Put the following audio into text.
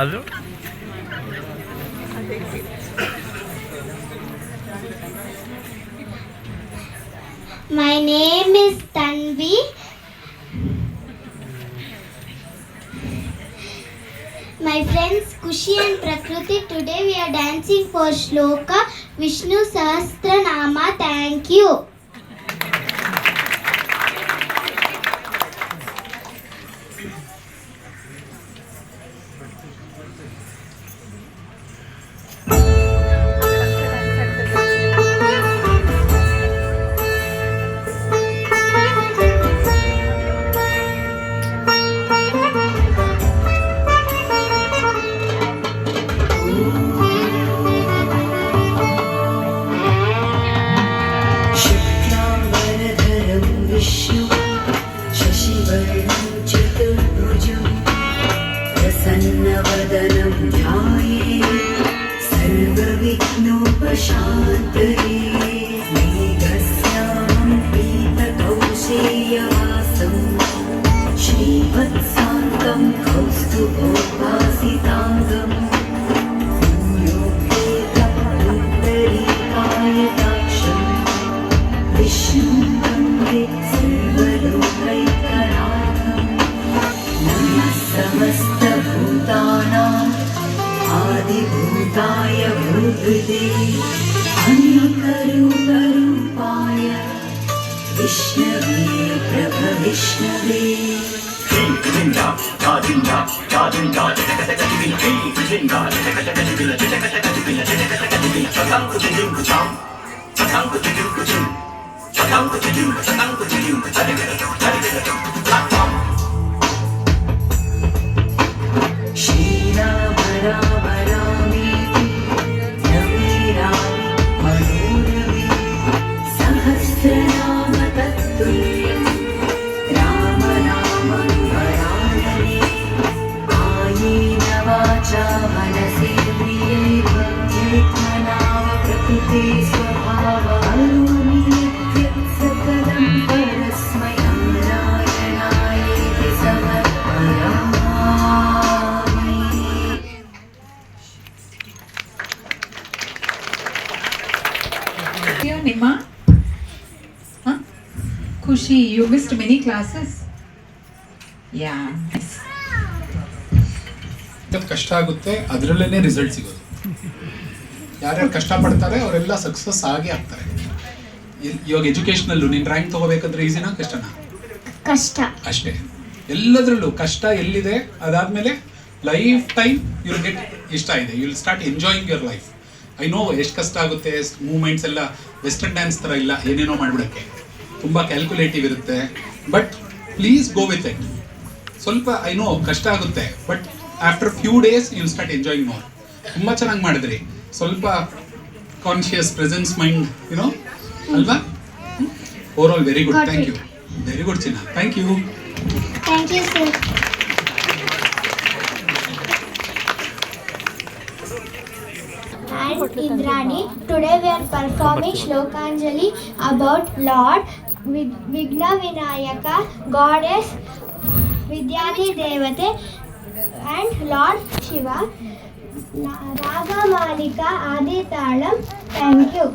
ಅದು My name is Tanvi. My friends Kushi and Prakriti, today we are dancing for Shloka Vishnu Sahasranama. Thank you. प्रसन्नवदनं ध्याये सर्वविघ्नोपशान्तये मेघस्यामं पीतकौशेयवासं श्रीवत्सान्तं कौस्तुभोपासिताङ्गं पुण्योपेतपुण्डरीकायताक्षं विष्णुं वन्दे सर्वलोकैकनाथं नमः समस्तभूतानाम् आदिभूताय भूतृते अनेकरूपरूपाय विष्णवे प्रभविष्णवे श्रीराम राम रामेति रमे रामे मनोरमे सहस्रनाम तत्तुल्यं राम नामं वरानने कायेन वाचा मनसेन्द्रियैर्बुद्ध्यात्मना वा प्रकृते स्वभावारोमि यत्सकलं परस्मै नारायणायेति समर्पयामि. ನಿಮ್ಮ ಖುಷಿ, ಯು ಮಿಸ್ಡ್ ಮೆನಿ ಕ್ಲಾಸಸ್. ಯಾ, ಕಷ್ಟ ಆಗುತ್ತೆ, ಅದರಲ್ಲೇ ರಿಸಲ್ಟ್ ಸಿಗೋದು. ಯಾರ್ಯಾರು ಕಷ್ಟಪಡ್ತಾರೆ ಅವರೆಲ್ಲ ಸಕ್ಸಸ್ ಆಗಿ ಆಗ್ತಾರೆ. ಇವಾಗ ಎಜುಕೇಷನಲ್ಲೂ ನೀನು ರ್ಯಾಂಕ್ ತಗೋಬೇಕಂದ್ರೆ ಈಸಿನಾ ಕಷ್ಟನಾ? ಕಷ್ಟ ಅಷ್ಟೇ. ಎಲ್ಲದರಲ್ಲೂ ಕಷ್ಟ ಎಲ್ಲಿದೆ, ಅದಾದಮೇಲೆ ಲೈಫ್ ಟೈಮ್ ಯುಲ್ ಗೆಟ್ ಇಷ್ಟ ಇದೆ, you'll start enjoying your life. I know ಎಷ್ಟು ಕಷ್ಟ ಆಗುತ್ತೆ, ಮೂಮೆಂಟ್ಸ್ ಎಲ್ಲ ವೆಸ್ಟರ್ನ್ ಡ್ಯಾನ್ಸ್ ಥರ ಇಲ್ಲ, ಏನೇನೋ ಮಾಡಿಬಿಡೋಕ್ಕೆ ತುಂಬ ಕ್ಯಾಲ್ಕುಲೇಟಿವ್ ಇರುತ್ತೆ. But please go with it. ಸ್ವಲ್ಪ ಐ ನೋ ಕಷ್ಟ ಆಗುತ್ತೆ, but after few days you'll start enjoying more. ತುಂಬ ಚೆನ್ನಾಗಿ ಮಾಡಿದ್ರಿ. ಸ್ವಲ್ಪ ಕಾನ್ಷಿಯಸ್ ಪ್ರೆಸೆನ್ಸ್ ಮೈಂಡ್ ಯುನೋ ಅಲ್ವಾ? Over all very good. Thank you. Very good ಚಿನ್ನ. Thank you. Thank you, sir. And Indrani, today we are performing Shlokanjali about Lord Vigna Vinayaka, Goddess Vidyati Devate, and Lord Shiva. Raga Malika Adi Talam. Thank you.